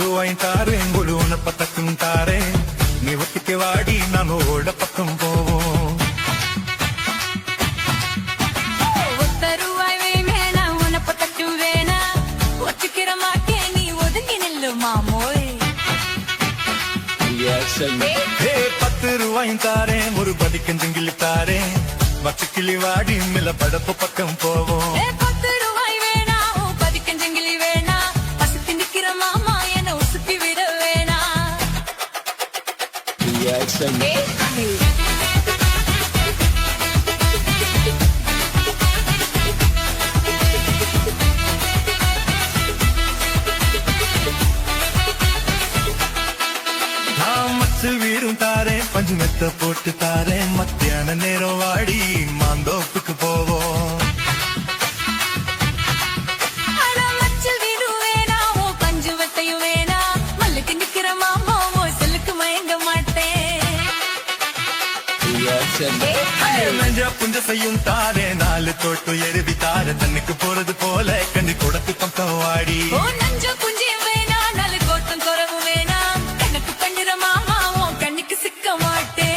ரூபாயும் தாரேன் ஒரு பத்தக்கும் தாரேன் நீ ஒத்திக்கு வாடி நாங்க ஓட பக்கம் போவோம் ரூபாய் வேணா உனப்பத்தட்டு வேணா ஒத்திக்கிற மாட்டே நீ ஒதுங்கி நில்லு மாமோய் 10 ரூபாயும் தாரேன் ஒரு பதிக்கஞ்சுங்கிலி தாரேன் வச்சு கிளி வாடி மில்ல படப்பு பக்கம் போவோம் 10 ரூபாய் வேணா பதிக்கஞ்சங்கிலி வேணா பசுத்தி நிக்கிற மாமா என்ன உசுப்பி விட வேணா வீடும் தாரேன் பஞ்சு மெத்த போட்டு தாரேன் மத்தியான நேரம் வாடி மாந்தோப்புக்கு போவோம் பஞ்சு வெத்தையும் வேணா மல்லுக்கு நிக்கிற மாமா செல்லுக்கு மயங்க மாட்டேன் புஞ்ச செய்யும் தாரே 4 தோட்டு எருவி தார தண்ணிக்கு போறது போல கண்டி கொடுத்து பக்கம் வாடி நஞ்ச புஞ்சியும் வேணா 4 கோட்டம் குறவும் வேணா கண்ணுக்கு கண்ணிற மாமா கண்ணுக்கு சிக்க மாட்டேன்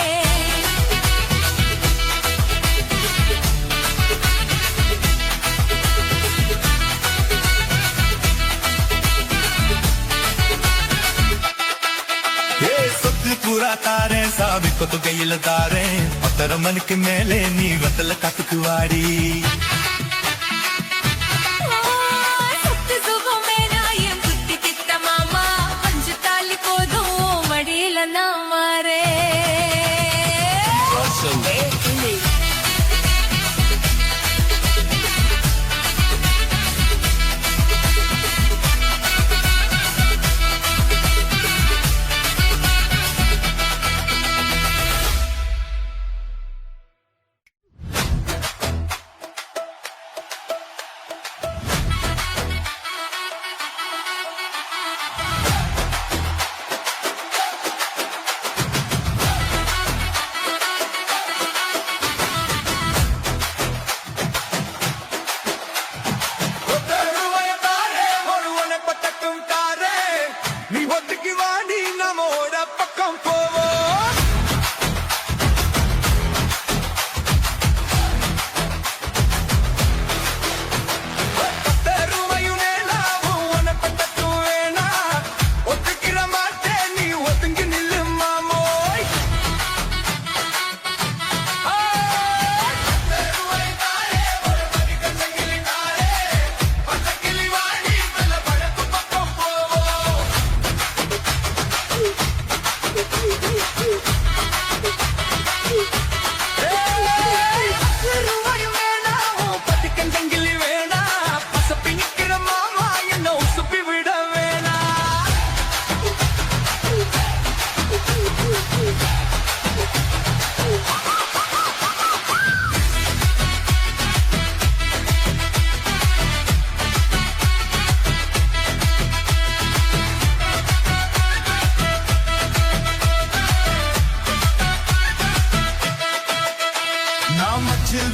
சொத்து பூரா தாரேன் சாவி கொத்து கையில தாரேன் 10 மணிக்கு மேலே நீ வத்தல காத்துக்கு வாடி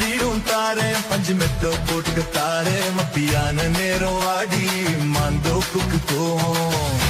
வீடும் தாரேன் பஞ்சு மெத்த போட்டு தாரேன் மத்தியான நேரம் வாடி மாந்தோப்புக்கு போவோம்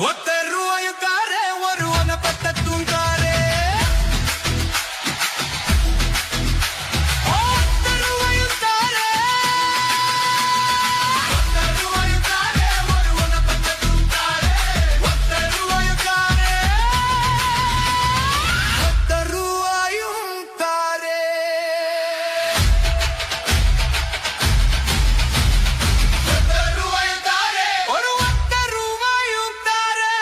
ஒத்த ரூபாயுக்காரே ஒருவனை பத்த தூங்காரே ஒத்த ரூபாயுக்காரே ஒருவனை பத்த தூங்காரே ஒத்த ரூபாயுக்காரே ஒத்த ரூபாயுக்காரே ஒரு ஒத்த ரூபாயுக்காரே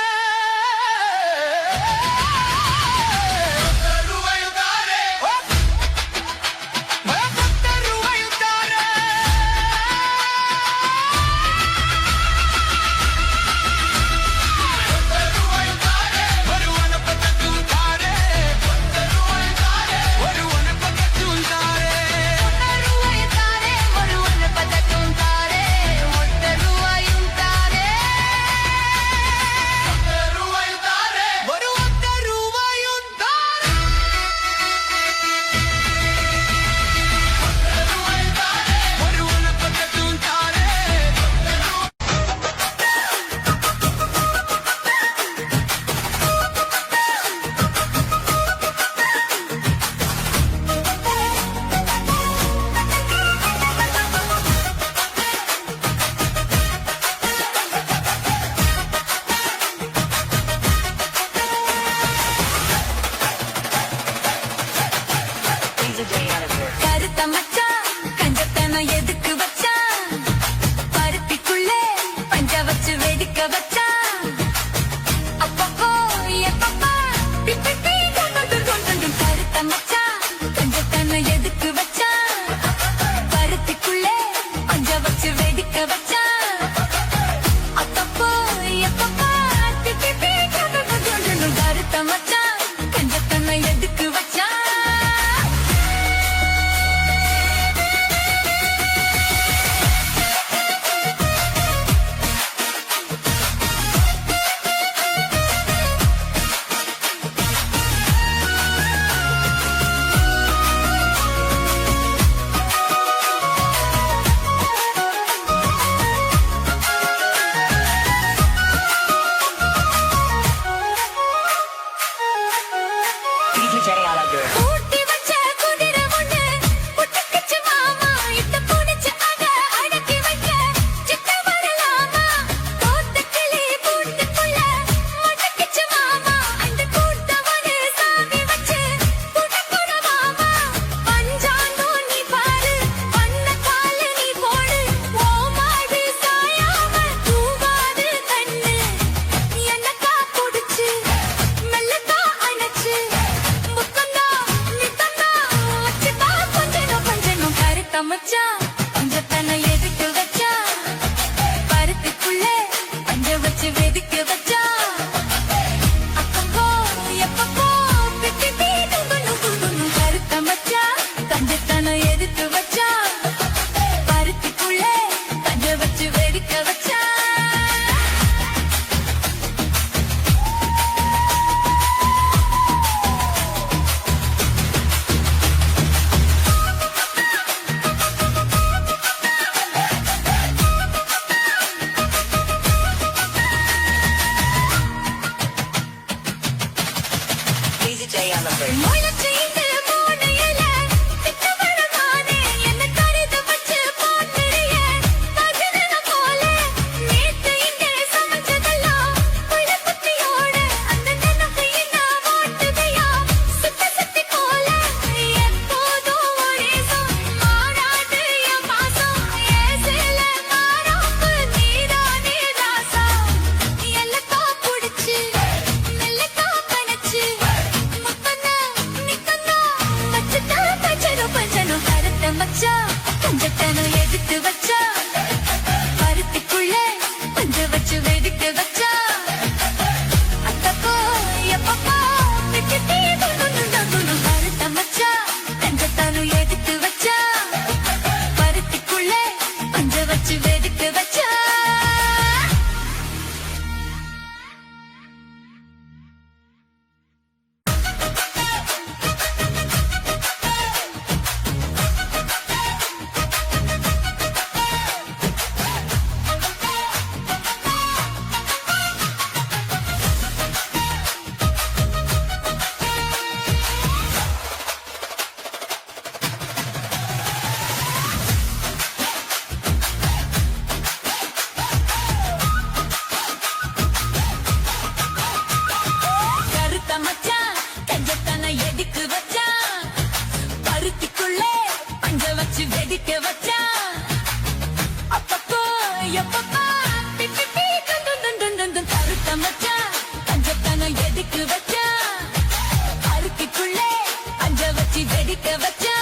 வெடிக்க வச்சா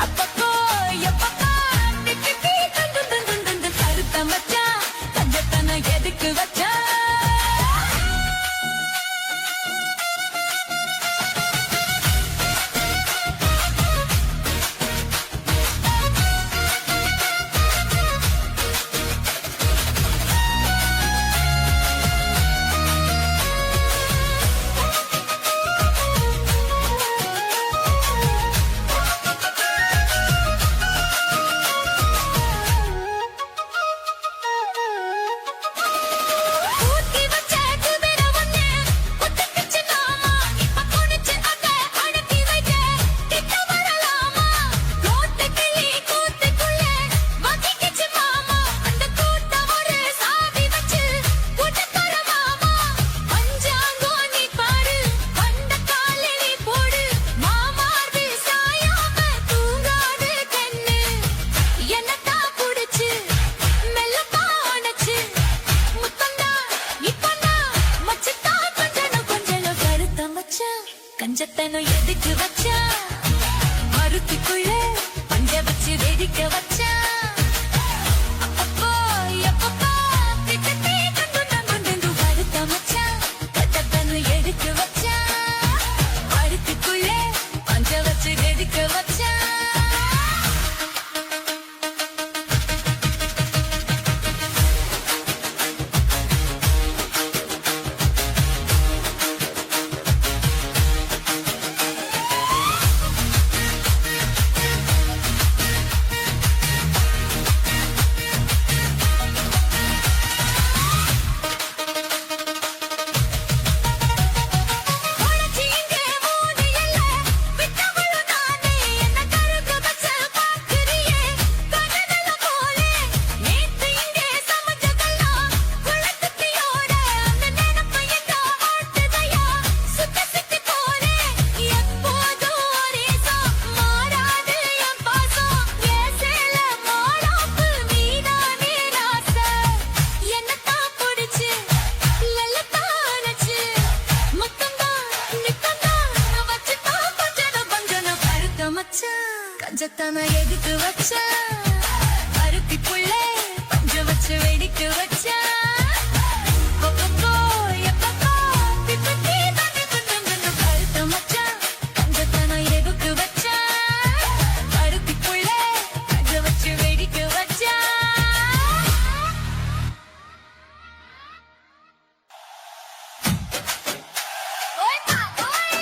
அப்பப்போ எப்பப்பா டிக்கி தந்து தந்து தந்து கருத்த மச்சா கஞ்சத்தன எதுக்கு வச்சா ஊத்தி வச்ச குதிர ஒண்ணு ஒத்துக்கிச்சு மாமா இப்ப துணிச்சு அத அடக்கி வைக்க கிட்ட வரலாமா கோட்டை கிளி கூட்டுக்குள்ள வகிக்கிச்சு மாமா அந்த கூட்ட ஒரு சாவி வச்சு கூட்டத்தர மாமா பஞ்சாங்கோ நீ பாடு வந்த காலை நீ போடு மாமார்பு சாயாம தூங்காது கண்ணு என்னத்தான் புடிச்சு மெல்லப்பா அணைச்சு முத்தந்தா இப்பந்தா மச்சத்தா கொஞ்சம் கொஞ்சம் கருத்த மச்சான் கஞ்சத்தனம் எதுக்கு வச்சா மருத்துக்குள்ள பஞ்ச வச்சு வெடிக்க வச்சா அப்பப்போ எப்பப்பா திட்டத்தே கண்டு கருத்த மச்சான் கஞ்சத்தனம் எதுக்கு வச்சா மருத்துக்குள்ள பஞ்ச வச்சு வெடிக்க வச்சா உனச்சிங்க மூடு இல்ல விட்டவளு நானே என்ன கருக்கு வச்ச பாக்குறியே கண்ணனல போலே நேத்து இங்கே சமைச்சதெல்லாம் குளத்துக்கியோட அந்த நினைப்பு எங்க ஆட்டுதையா சுத்தி போலே எப்போதும் ஒரே மாறாது என் பாசம் ஏசேல மாறாப்பு மீதானே ராச என்னத்தான் பிடிச்சு லல்லத்தானச்சு முத்தந்தா நித்தந்தா வச்சுட்டா கொஞ்சம் கருத்த மச்சான் கஞ்சத்தான எதுக்கு வச்சா அருத்திக்குள்ளே பஞ்ச வச்சு வெடிக்க வச்சா அப்பப்போ எப்பப்பா திப்பத்தி தண்ணி கொஞ்சம் கருத்த மச்சான் கஞ்சத்தான எதுக்கு வச்சா அருத்திக்குள்ளே பஞ்ச வச்சு வெடிக்க வச்சா ஓய் பா ஓய்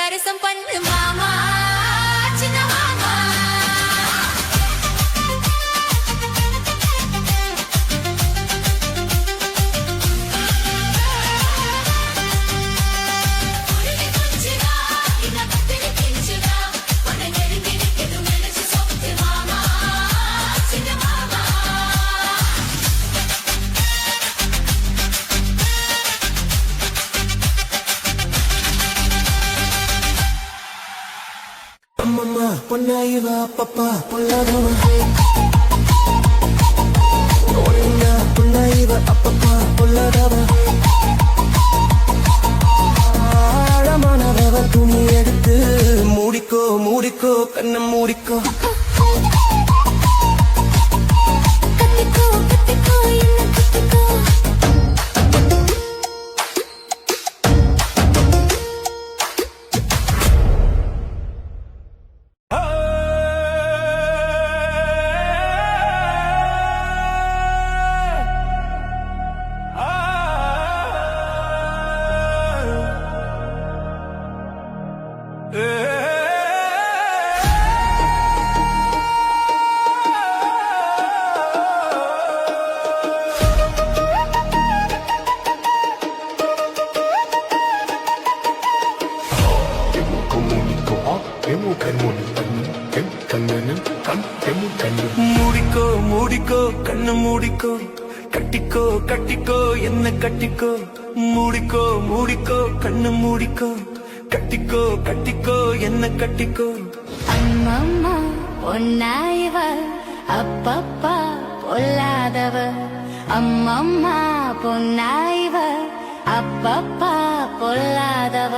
சமரசம் பண்ணு மாமா சின்ன மாமா அம்மம்மா பொன்னாயிவா பப்பா பொல்லாதவா ஒழுங்கா பொன்னாயிவா அப்பப்பா பொல்லாதவா ஆழமானவ துணி எடுத்து மூடிக்கோ மூடிக்கோ கண்ணை மூடிக்கோ கத்திக்கோ கத்திக்கோ என்ன கத்திக்கோ மூடிக்கோ மூடிக்கோ கண்ணு மூடிக்கோ கட்டிக்கோ கட்டிக்கோ என்ன கட்டிக்கோ மூடிக்கோ மூடிக்கோ கண்ணு மூடிக்கோ கட்டிக்கோ கட்டிக்கோ என்ன கட்டிக்கோ அம்மம்மா பொன்னாயிவ அப்பப்பா பொல்லாதவ அம்மம்மா பொன்னாயிவ அப்பப்பா பொல்லாதவ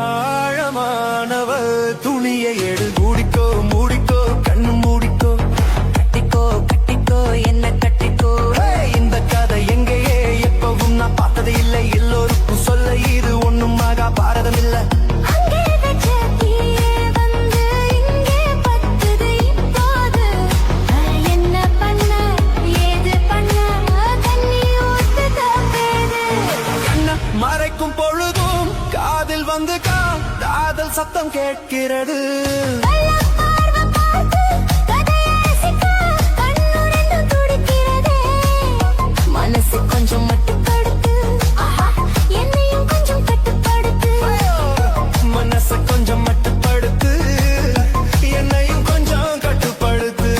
ஆழமானவ துணியை எடு மூடிக்கோ மூடிக்கோ கண்ணு மூடிக்கோ கட்டிக்கோ கட்டிக்கோ என்ன கட்டிக்கோ இந்த கதை எங்கேயே எப்பவும் நான் பார்த்தது இல்லை எல்லோருக்கும் சொல்ல இது ஒண்ணும் ஆகா பாரதம் இல்ல அங்கே வச்ச தீயே வந்து இங்கே பத்துது இப்போது என்ன பண்ண ஏது பண்ண தண்ணி ஊத்து தப்பேது கண்ண மறைக்கும் பொழுதும் காதில் வந்து காதல் சத்தம் கேட்கிறது கள்ளப் பார்வை பார்த்து கதையை ரசிக்க கண்ணு ரெண்டும் துடிக்கிறதே. மனசு கொஞ்சம் மட்டுப்படுத்து என்னையும் கொஞ்சம் கட்டுப்படுத்து மனச கொஞ்சம் மட்டுப்படுத்து என்னையும் கொஞ்சம் கட்டுப்படுத்து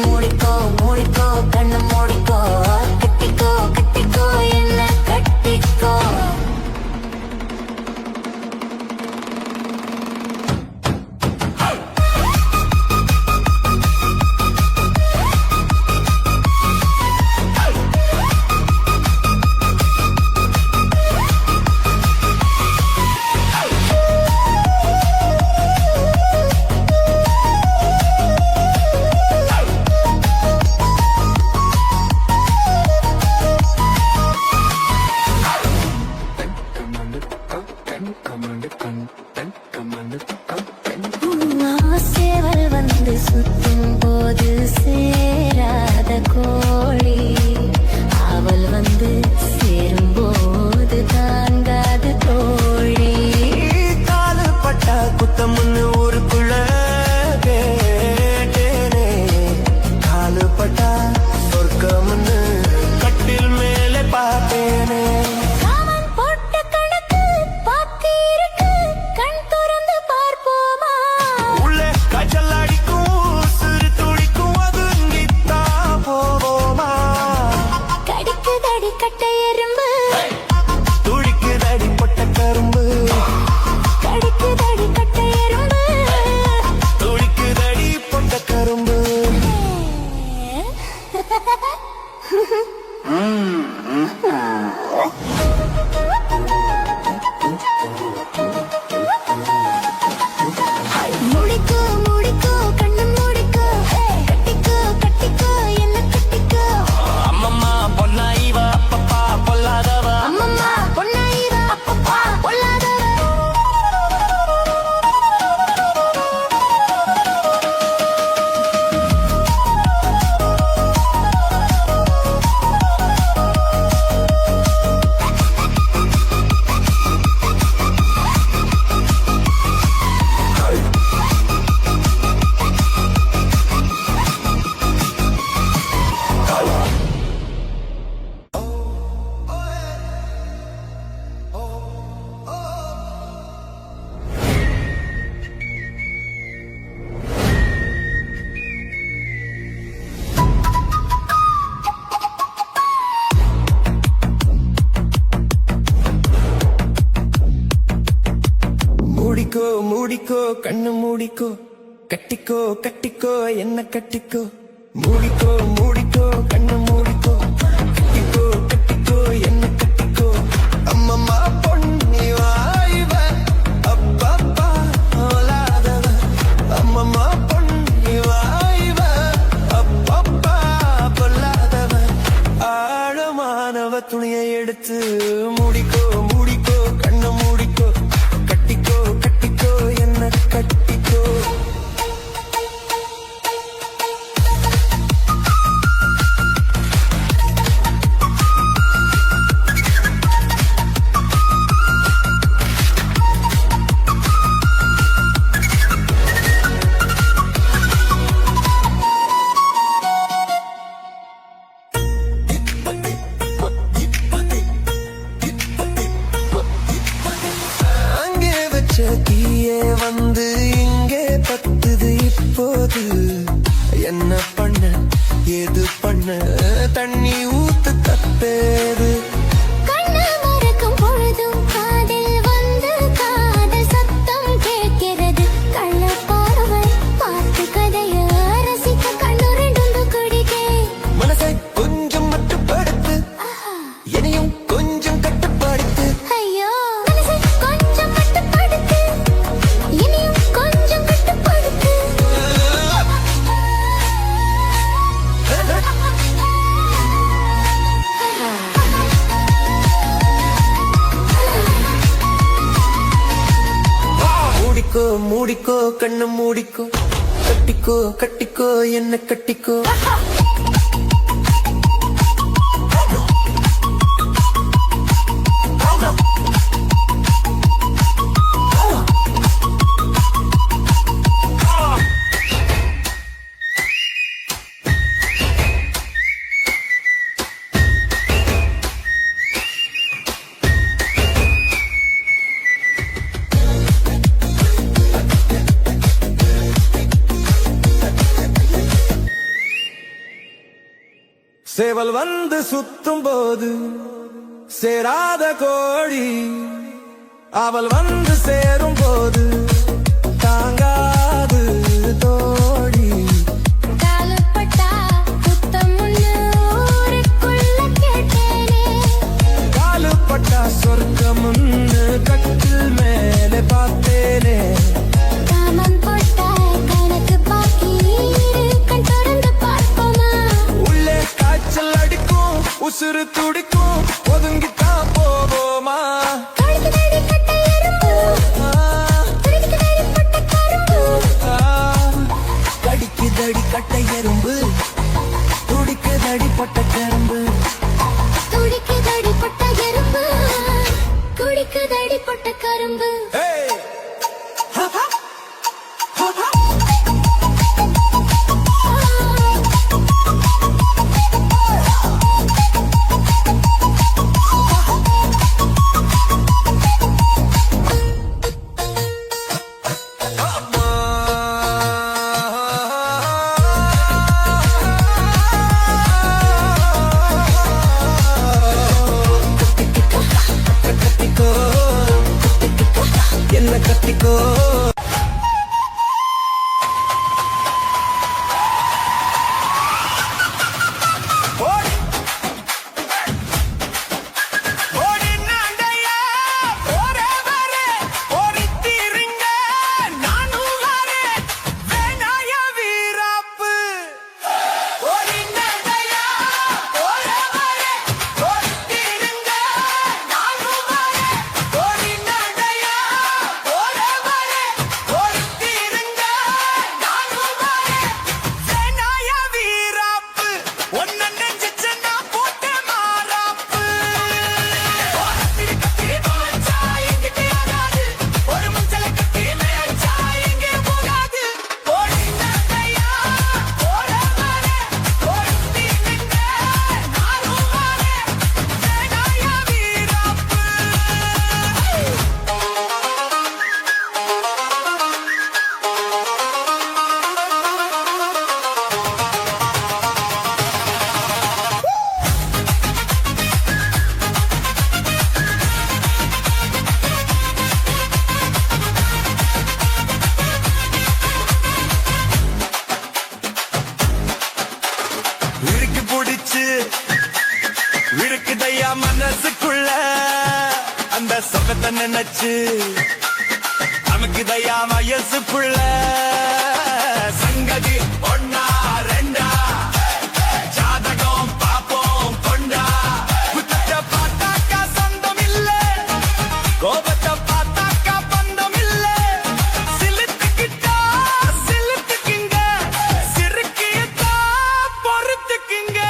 மூடிக்கோ மூடிக்கோ கண்ணு மூடிக்கோ கட்டிக்கோ கட்டிக்கோ என்ன கட்டிக்கோ சேவல் வந்து சுத்தும் போது சேராத கோழி அவள் வந்து சேரும் போது தாங்காது தோழி காலு பட்டா குத்தம்னு ஊருக்குள்ள கேட்டேனே காலு பட்டா சொர்க்கம்னு கட்டில் மேலே பார்த்தேனே அவன் போட்ட கணக்கு பாக்கி இருக்கு கண் திறந்து பார்ப்போமா உள்ளே காய்ச்சல் அடிக்கும் சிறு துடிக்கும் அது இங்கித்தா போவோமா கடிக்குதடி கட்டை மூடிக்கோ கண்ணு மூடிக்கோ கட்டிக்கோ கட்டிக்கோ என்ன கட்டிக்கோ மூடிக்கோ மூடிக்கோ கண்ணு மூடிக்கோ கட்டிக்கோ கட்டிக்கோ என்ன கட்டிக்கோ அம்மம்மா பொன்னி வாய்வ அப்பப்பா ஓலாதவ அம்மம்மா பொன்னி வாய்வ அப்பப்பா பொல்லாதவ ஆழமானவ துணியை எடுத்து மூடிக்கோ மூடிக்கோ கண்ணு மூடிக்கோ கட்டிக்கோ கட்டிக்கோ என்ன கட்டிக்கோ அங்கே வச்ச தீயே வந்து இங்கே பத்துது இப்போது என்ன பண்ண ஏது பண்ண தண்ணி ஊத்து தப்பேது கண்ணு மறக்கும் பொழுதும் காதில் வந்து காதல் சத்தம் கேட்கிறது கள்ள பார்வை பார்த்து கதைய ரசிக்க கண்ணு ரெண்டு குடிக்கே மனசை கொஞ்சம் மட்டுப்படுத்து என்னையும் கொஞ்சம் கட்டுப்படுத்து ஐயோ மனசை கொஞ்சம் கட்டுப்படுத்து இனியும் கொஞ்சம் கட்டுப்படுத்து மூடிக்கோ மூடிக்கோ கண்ணு மூடிக்கோ கட்டிக்கோ கட்டிக்கோ என்ன கட்டிக்கோ சேவல் வந்து சுத்தும் போது சேராத கோழி அவள் வந்து சேரும் போது தாங்காது தோழி காலுப்பட்டா குத்தம் முன்னு ஊருக்குள்ள கேட்டேனே காலுப்பட்டா சொர்க்கமுன்னு கட்டில் மேலே பார்த்தேனே காமம் போட்ட கணக்கு பாக்கி கண் திறந்து பார்ப்போமா உள்ளே காய்ச்சல் அடிக்கும் உசுறு துடிக்கும் ஒதுங்கித்தான் போவோமா கடிக்குதடி கட்டை எறும்பு துடிக்குதடி பட்ட கரும்பு கடிக்குதடி கட்டை எறும்பு துடிக்குதடி பட்ட கரும்பு துடிக்குதடி பட்ட எறும்பு குடிக்குதடி பட்ட கரும்பு Hey! Ha ha! Ha ha! கட்டிக்கோ என்ன கட்டிக்கோ சொகத்தை நினைச்சு நமக்கு தயா வயசு புள்ள சங்கதி ஒன்னா ரெண்டா ஜாதகம் பாப்போம் கொண்டா குத்தத்தை பார்த்தாக்கா சொந்தம் இல்ல கோபத்தை பார்த்தாக்கா பந்தம் இல்ல சிலுத்துக்கிட்டா சிலுத்துக்குங்க சிறுக்கியத்தா பொறுத்துக்குங்க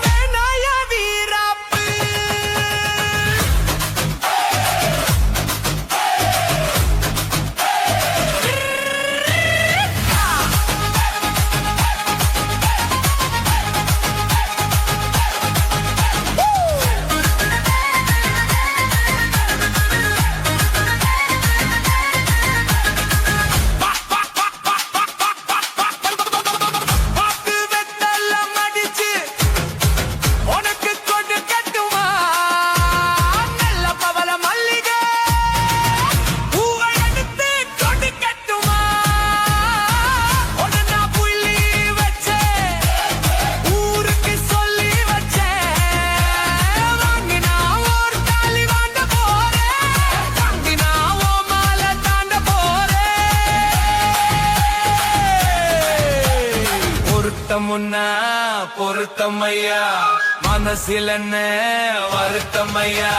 வேணாயா வீராப்பு பாக்கு வெத்தெல்லாம் அடிச்சு உனக்கு கொண்டு கட்டுமா நல்ல பவள மல்லிகை பூவை எடுத்து கொண்டு கட்டுமா உடனே புள்ளி வச்சேன் ஊருக்கு சொல்லி வச்சேன் வாங்கினா ஒரு தாலி வாங்க போறேன் வாங்கினா ஓ மாலை தாண்ட போறேன் பொருத்தமுன்னா பொருத்தமையா மனசில் என்ன வருத்தமையா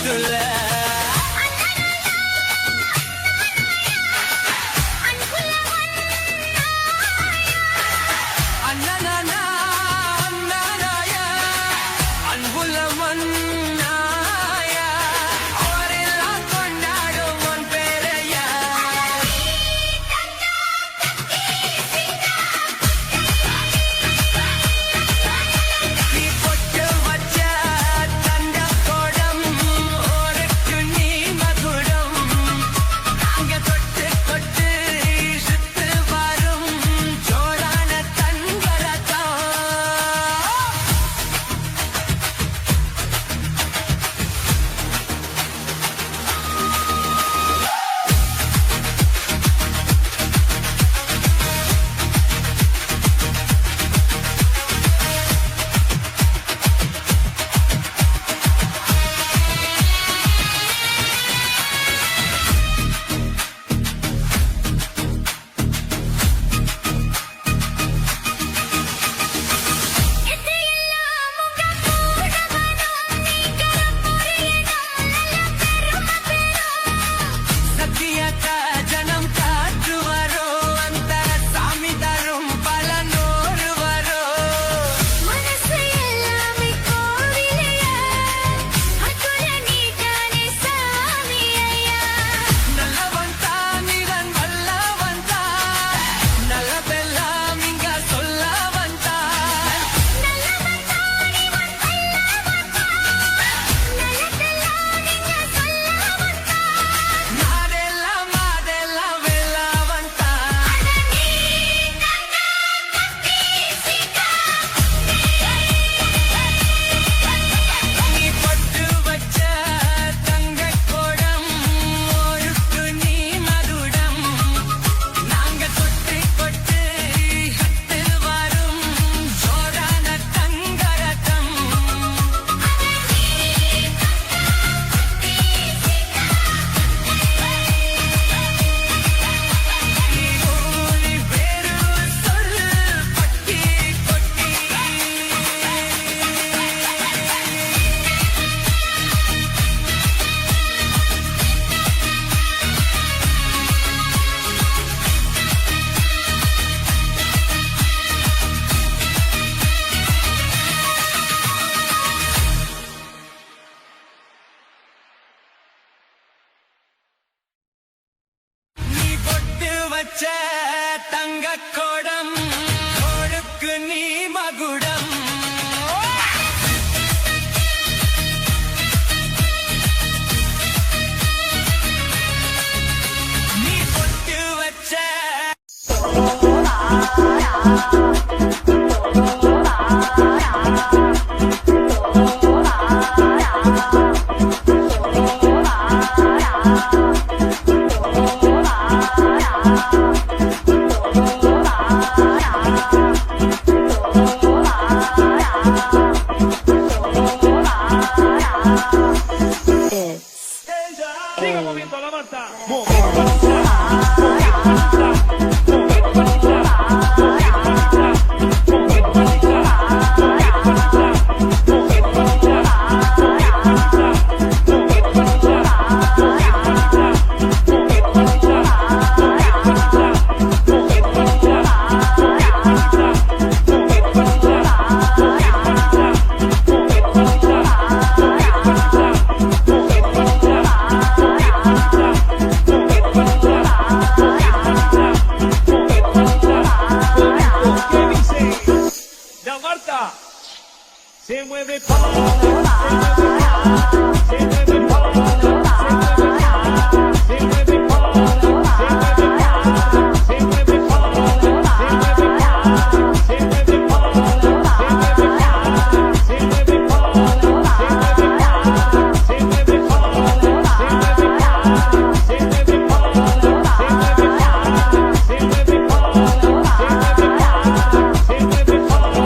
சொல்ல அண்ணனா அண்ணனாயா அன்புள்ள மண்ணாயா அவரெல்லாம் கொண்டாடும் உன் பேரையா நீ பொட்டு வச்ச தங்க கோடம் ஒருக்கு நீ மகுடம் நாங்க தொட்டு கொட்டு சுத்து வரும் ஜோரான தங்கரதம் சத்தியக்க ஜனம் காற்று வரும் அந்த சாமி தரும் பல நூறு வரும் மனசு எல்லாமே கோவிலையா அக்குல நீதானே சாமி ஐயா நல்லவன் தான் இவன் வல்லவன் தான் நல்லதெல்லாம் இங்க சொல்ல வந்தான் நல்லவன் தானே வன் நல்லவன் நல்லதெல்லாம் நீங்க சொல்ல வந்தான் மாதெல்லாம் மாதெல்லாம் வெல்லவன் தான் நீ பொட்டு வச்ச தங்க கோடம் ஒருக்கு நீ மகுடம் நாங்க தொட்டு கொட்டு ஹத்து வரும் ஜோரான தங்கரதம் நீ ஊனி பேரு சொல்லு பட்டி கொட்டி நீ பொட்டு வச்ச தங்க கோடம் ஒருக்கு நீ மகுடம் நீ பொட்டு வச்ச Siga moviendo la manta. La Marta se mueve para, se mueve para, se mueve para, se mueve para, se mueve para, se mueve para, se mueve para, se mueve para, se mueve para, se mueve para, se mueve para, se mueve para, se mueve para, se mueve para, se mueve para,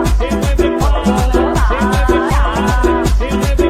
se mueve para, se mueve para, se mueve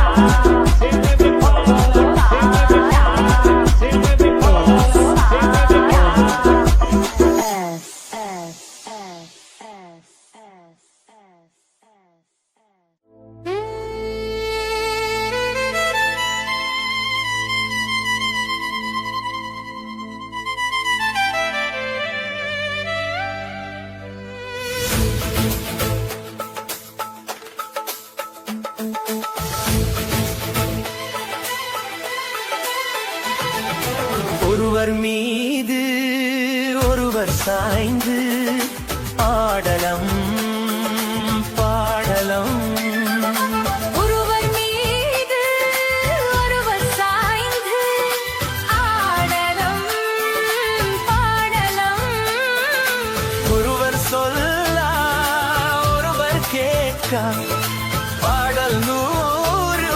ஒருவர் மீது ஒருவர் சாய்ந்து ஆடலம் பாடலம் ஒருவர் மீது ஒருவர் சாய்ந்து ஆடலம் பாடலம் ஒருவர் சொல்ல ஒருவர் கேட்க பாடல் நூறு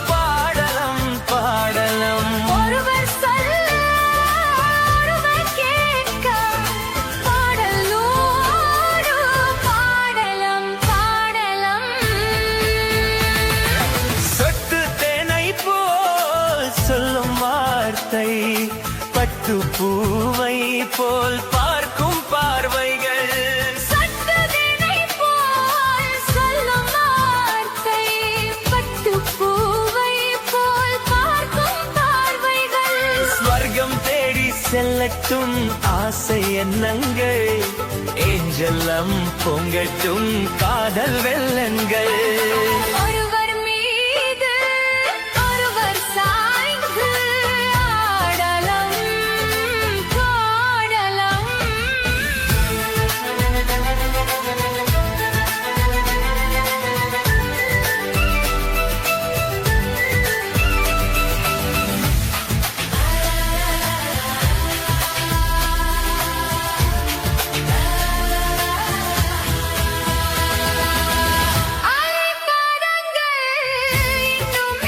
பாடலம் பாடலம் ஒருவர் சொல்ல ஒருவர் கேட்க பாடல் நூறு பாடலம் பாடலம் சொட்டு தேனை போல் சொல்லும் வார்த்தை பட்டு பூவை போல் பார்க்கும் பார்வைகள் சட்டதினை போல் சொல்லும் வார்த்தை பட்டுப் பூவை போல் பார்க்கும் பார்வைகள் ஸ்வர்க்கம் தேடி செல்லட்டும் ஆசை எண்ணங்கள் ஏஞ்சலம் பொங்கட்டும் காதல் வெள்ளங்கள் ஒருவர் மீது ஒருவர் சாய்ந்து ஆடலம் பாடலம் அலைபாதங்கள் இன்னும்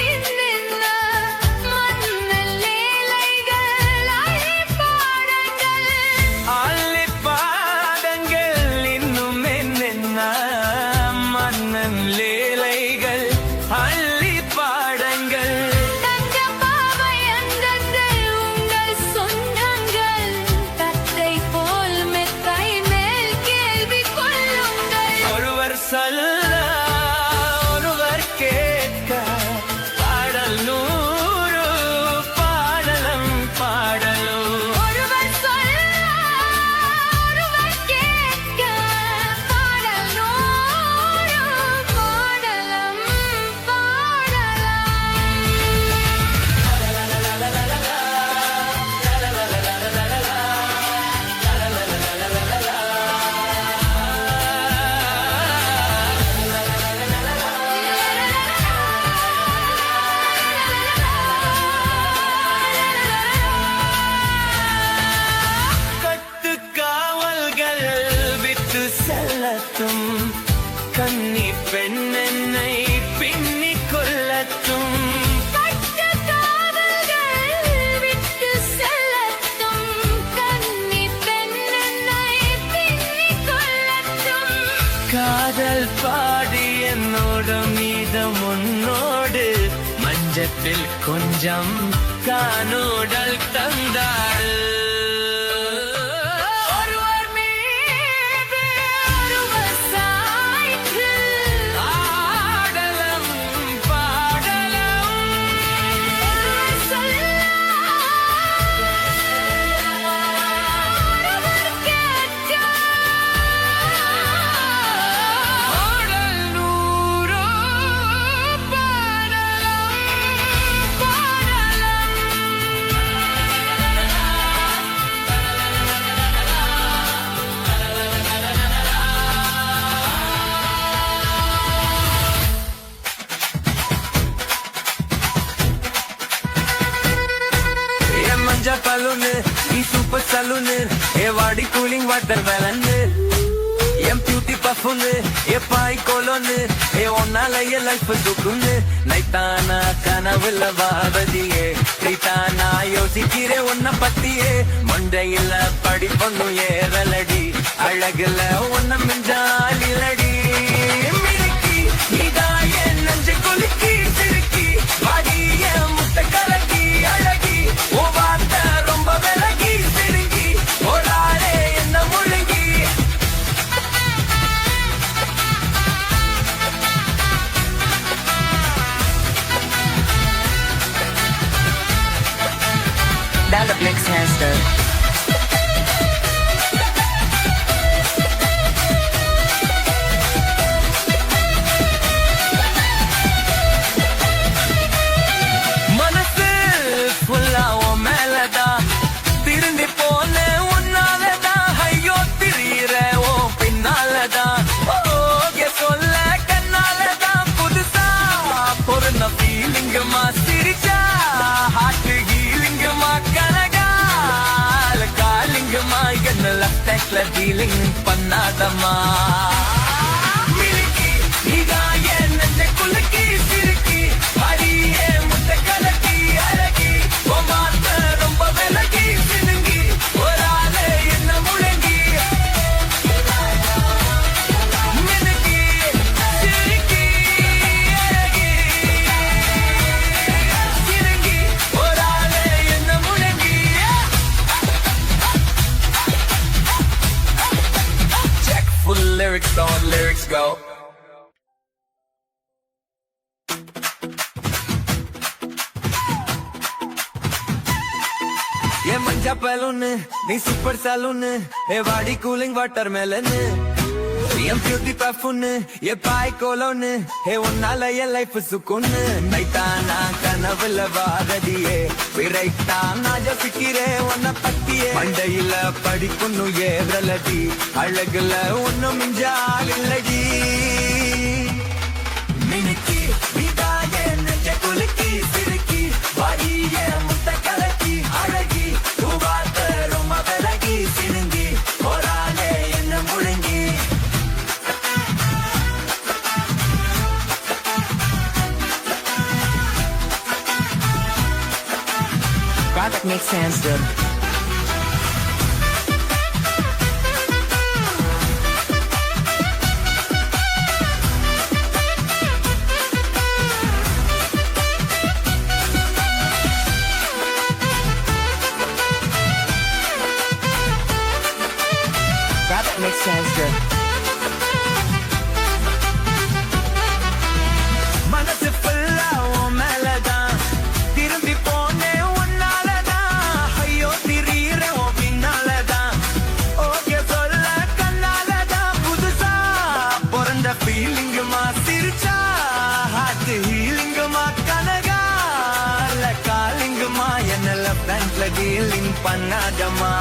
இன்னென்ன மன்னல் லீலைகள் அலைபாதங்கள் ஆலிப்பாதங்கள் இன்னும் என்னென்ன மன்னன் லீலைகள் அள்ளி பாடங்கள் தங்க பாவை அந்தங்கள் உங்கள் சொந்தங்கள் தத்தை போல் மெத்தை மேல் கேள்வி கொள்ளுங்கள் ஒருவர் சொல்ல ஒருவர் கேட்க பாடல் நூறு பாடலம் பாடலும் ஒருவர் சொல்ல ஒருவர் கேட்க பாடல் நூறு பாடலம் கட்டு காவல்கள் விட்டு செல்லட்டும் கன்னி பெண் என்னை பின்னிக் கொள்ளட்டும் பட்டு காவல்கள் விட்டு செல்லட்டும் கன்னி பெண்ணை பின்னிக் கொள்ளட்டும் காதல் கொஞ்சம் முன்னோடு மஞ்சத்தில் கொஞ்சம் காணோடல் தந்தாள் ஒருவர் மீது ஒருவர் சாய்த்து ஆடலம் பாடலம் ஒருவர் சொல்ல ஒருவர் கேட்க ஆடல் நூறோ பாடலம் மஞ்ச பலூனு நீ சூப்பர் சலூனு ஏ வாடி கூலிங் வாட்டர் வேலன்னு என் பியூட்டி பஃபுன்னு ஏ பாய் கோலோன்னு ஏ ஒன்னால என் லைஃப் சுக்குன்னு நைத்தானா கனவுல வாவதியே தைத்தானா யோசிக்கிறே உன்ன பத்தியே மண்டையில படி பொண்ணு ஏறலடி அழகுல உன்ன மிஞ்சாலிலடி மினுக்கி நீதான் என் நெஞ்ச குலுக்கி சிறுக்கி வாடிய முட்டை கலக்கி அழகி ஓ வார்த்தை ரொம்ப விலகி சிறுங்கி ஓடாரே என்ன முழுங்கி Dial-up mix master. மனசு ஃபுல்லா உன் மேலதான் திரும்பி போன உன்னாலதான் ஐயோ திரியிற ஓ பின்னாலதான் ஓகே சொல்ல கண்ணாலதான் புதுசா பொருந்த ஃபீலிங்குமா சிரிச்சா ஹார்ட் ஹீலிங்குமா கனகால காலிங்குமா என்ன லெஃப்ட் டீலிங் பண்ணாதம்மா மினுக்கி நீதான் என் நெஞ்ச குலுக்கி சிறுக்கி அடியே முட்டை கலக்கி அழகி உன் வார்த்தை ரொம்ப விலகி சினுங்கி ஒரு ஆளு என்ன முழங்கி மினுக்கி சிறுக்கி அழகி சினுங்கி ஒரு ஆளு என்ன முழங்கி Check full lyrics on lyrics go ये मंजा पलून नी सुपर सलून ये वाडी कूलिंग वाटर मेलन என் பியூட்டி பஃபுன்னு ஏ பாய் கோலோன்னு ஏ உன்னால என் லைஃப் சுக்குன்னு நைட்டானா கனவுல வாரதியே விரைட்டா நான் யோசிக்கிறே உன்ன பத்தியே மண்டையில படிப்புன்னு ஏறலடி அழகுல ஒன்னும் மிஞ்சால் இல்லடி மினுக்கி விதாயே நெஞ்ச குலுக்கி சிறுக்கி வாடியே முட்டை கலக்கி அழகி வார்த்தை ரொம்ப விலகி சினுங்கி போராளே என்ன முழங்கி Dial-up mix master. Dial-up mix master. மனசு ஃபுல்லா உன் மேலதான் திரும்பி போனே உன்னாலதான் ஐயோ திரியிற உன் பின்னாலதான் ஓகே சொல்ல கண்ணாலதான் புதுசா பிறந்த ஃபீலிங்குமா சிரிச்சா ஹார்ட் ஹீலிங்குமா கனகால காலிங்குமா என்ன லெஃப்ட் டீலிங் பண்ணாதம்மா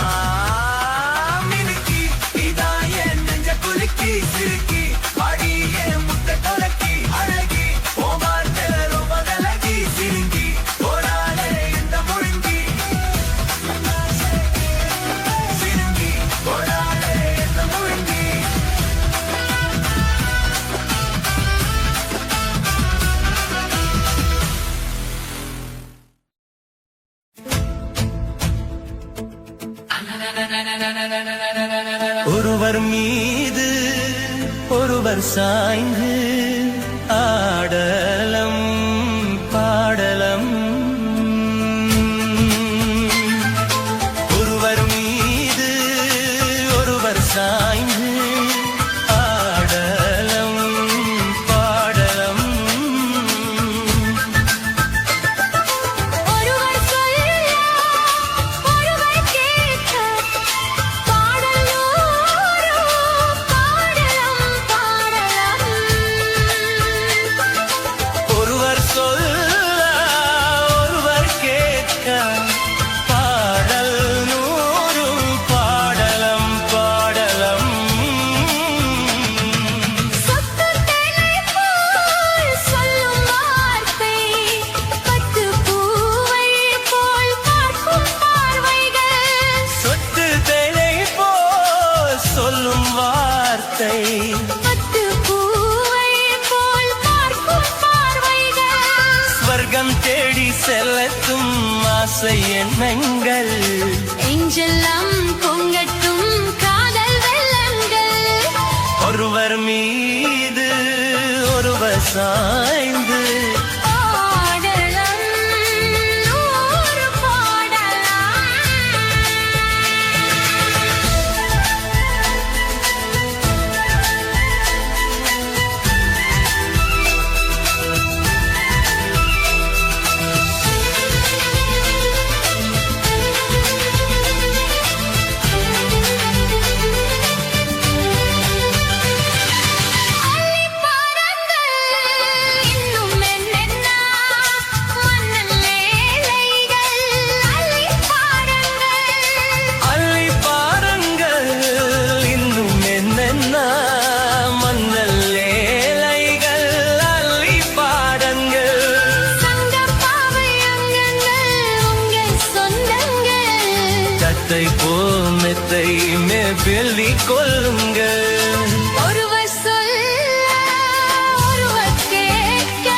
மினுக்கி இதான் என் நெஞ்ச குலுக்கி சிறுக்கி அடியே முட்டை கலக்கி அழகி உன் வார்த்தை ரொம்ப விலகி சிறுங்கி போராளே என்ன முழுங்கி சிறுங்கி போராளே என்ன முழுங்கி ஒருவர் மீது ஒருவர் சாய்ந்து ஆட இல்லம் தேடி செல்லட்டும் ஆசை எண்ணங்கள் நெஞ்செல்லாம் பொங்கட்டும் காதல் வெள்ளங்கள் ஒருவர் மீது ஒருவர் சாய்ந்து பாடலாம் நூறு பாடலாம் அள்ளி பாருங்கள் இன்னும் என்னென்ன மன்னல் ஏழைகள் அள்ளி பாருங்கள் தத்தை போல் மெத்தை மேபெல்லி கொள்ளுங்கள் ஒருவர் சொல்ல ஒருவர் கேட்க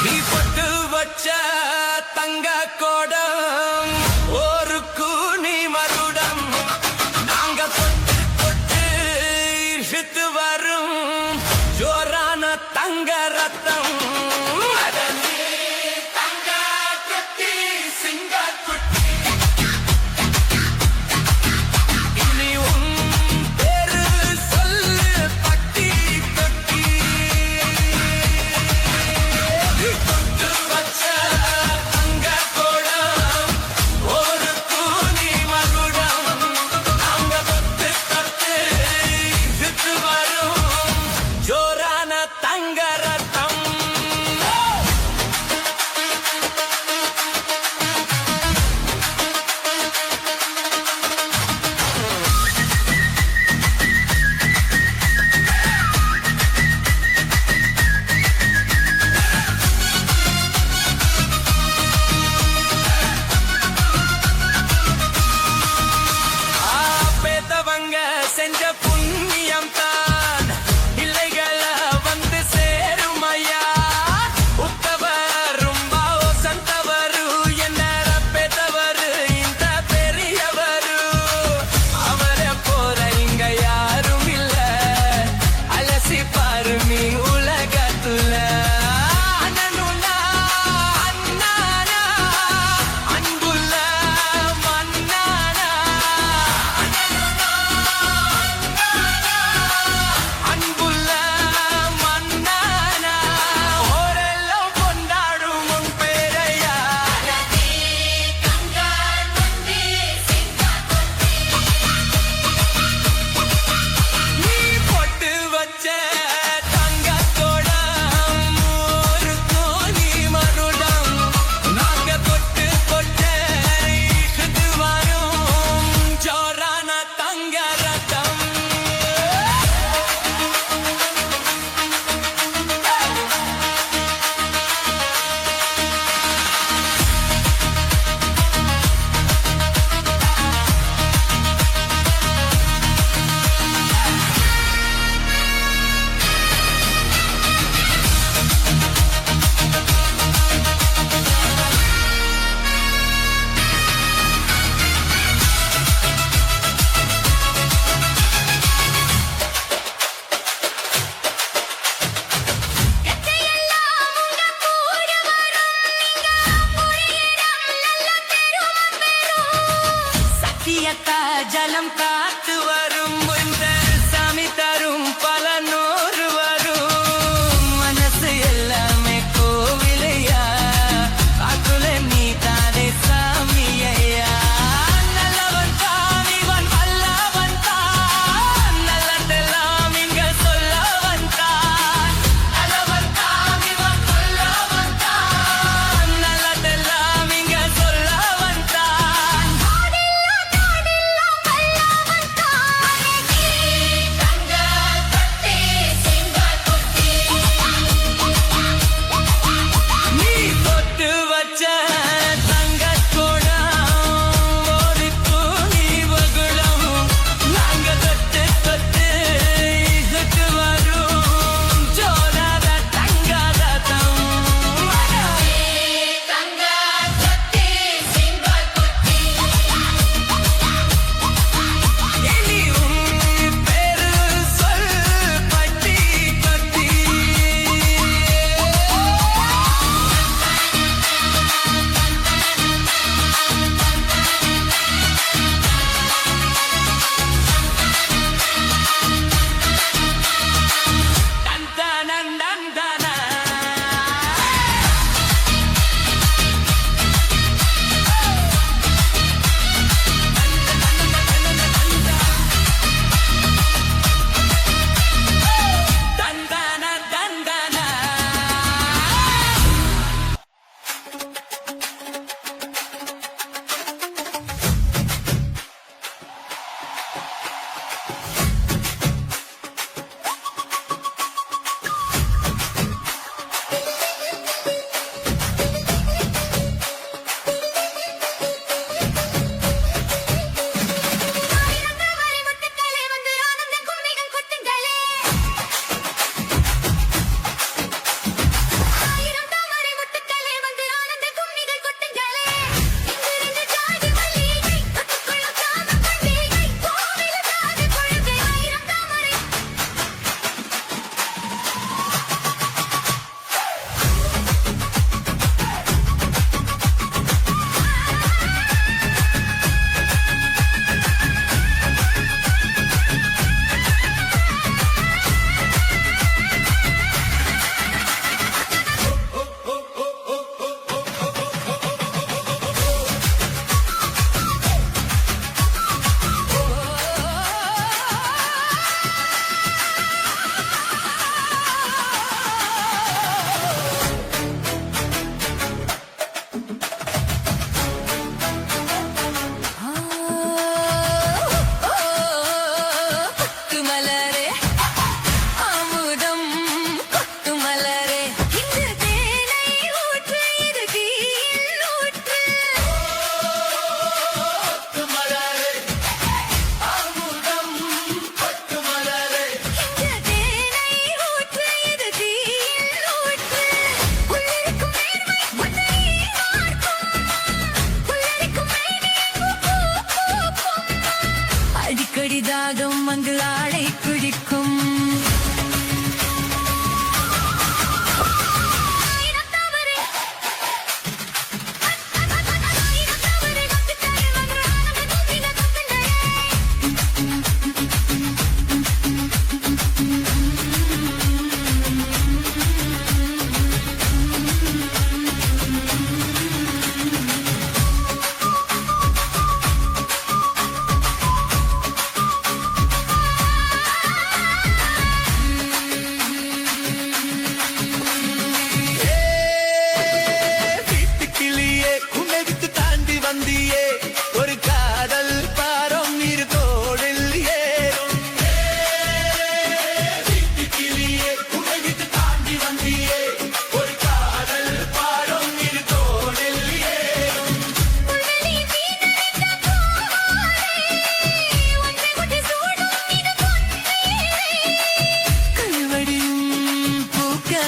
நீ பொட்டு வச்ச தங்க கோடம் ஒரு கூனி மருடம் நாங்க பொட்டு பொட்டு இழுத்து வரும் ஜோரான தங்க ரத்தம் தங்க குட்டி சிங்க குட்டி இனி உன் பேரு சொல்லு பட்டி தொட்டி பொட்டு வச்ச தங்க கோடம் ஒரு கூனி மகுடம் நாங்க தொட்டு தொட்டு இழுத்து வரும் ஜோரான தங்க ரத்தம்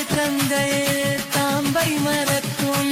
தந்தையே தாம்பை மறக்கும்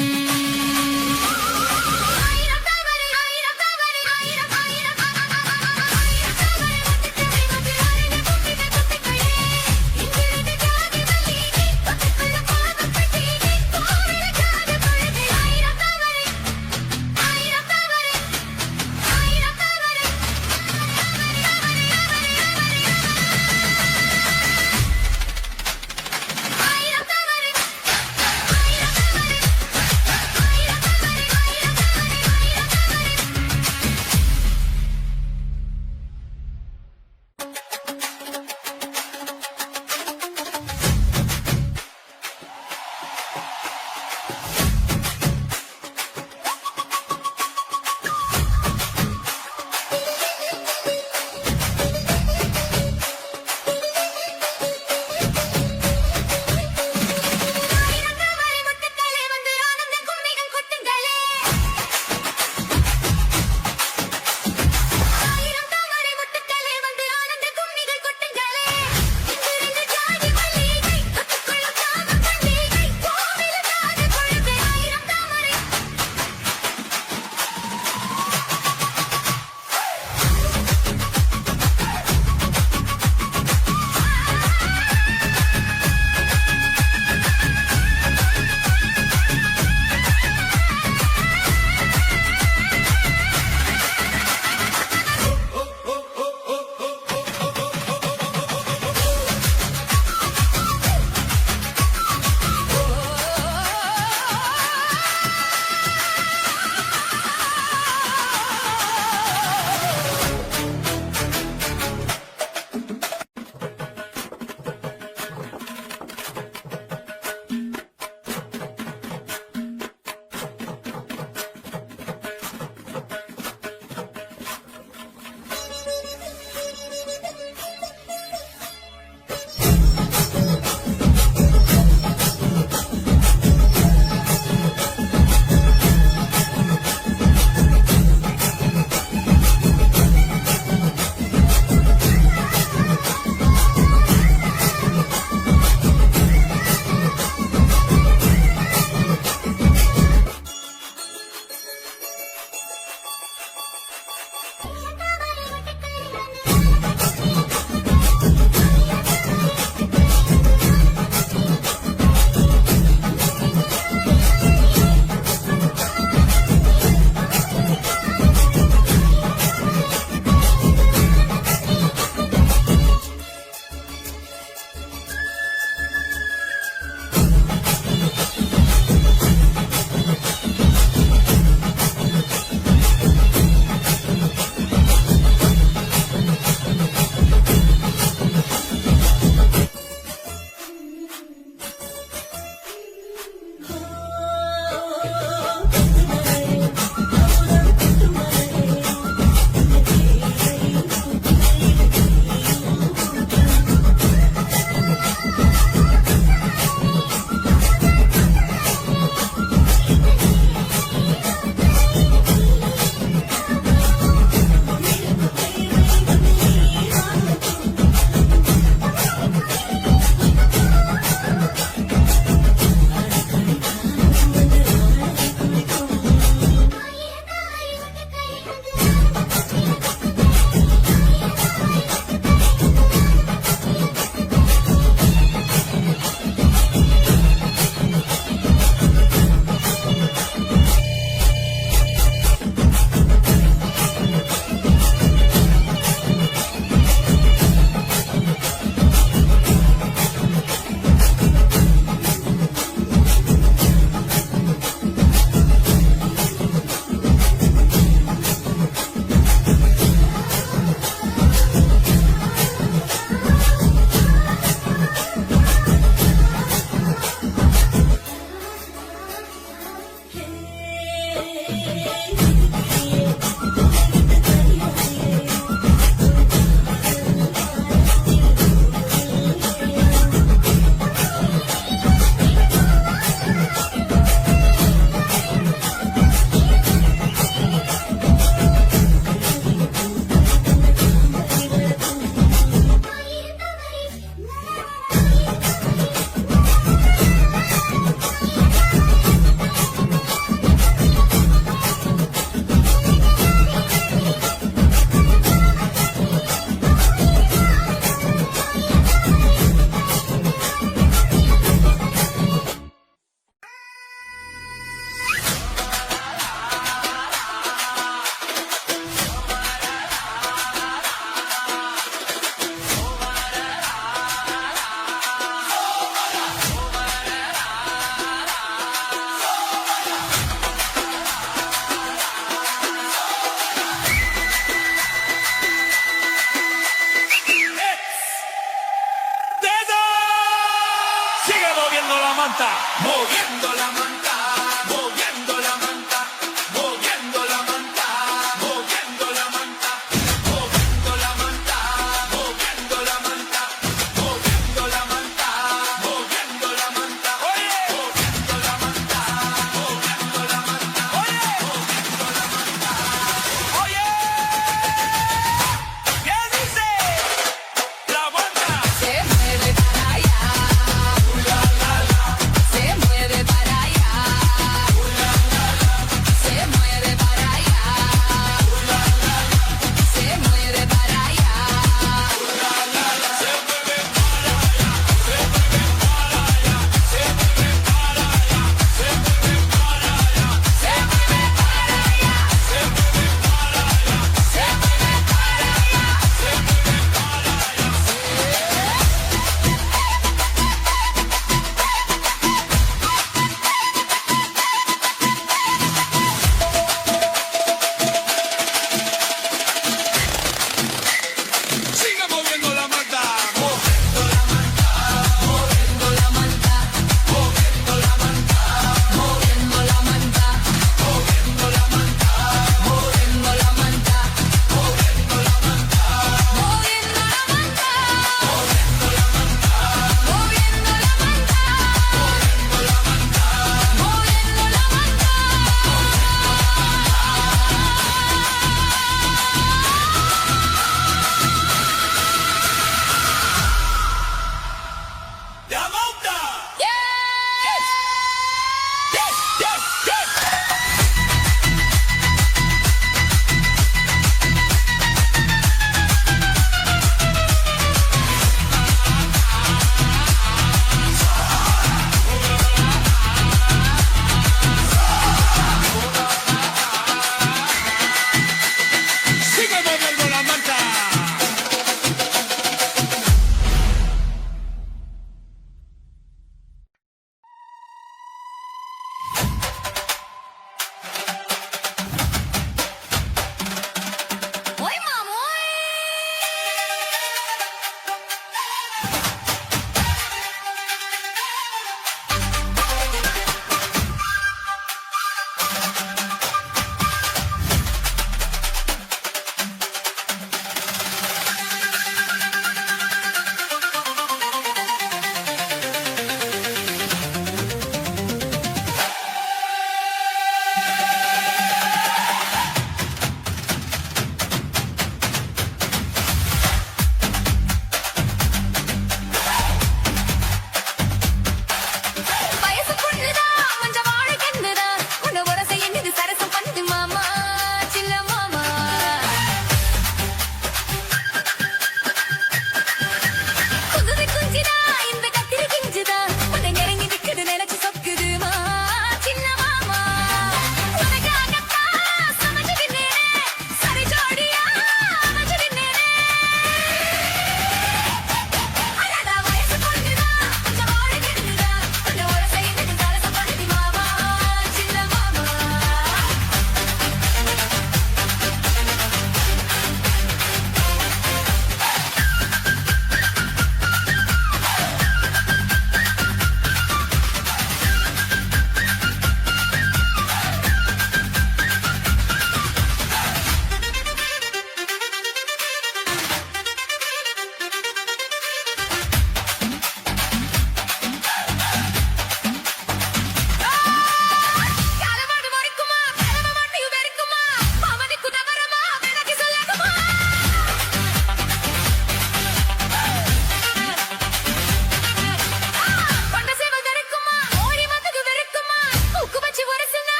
moviendo la manta, moviendo la manta, moviendo la manta, moviendo la manta, moviendo la manta, moviendo la manta, moviendo la manta, moviendo la manta, moviendo la manta, oye, moviendo la manta, moviendo la manta, oye, moviendo la manta, oye, ¿qué dice? La manta. Se mueve para allá. Se mueve para allá.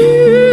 Mm-hmm.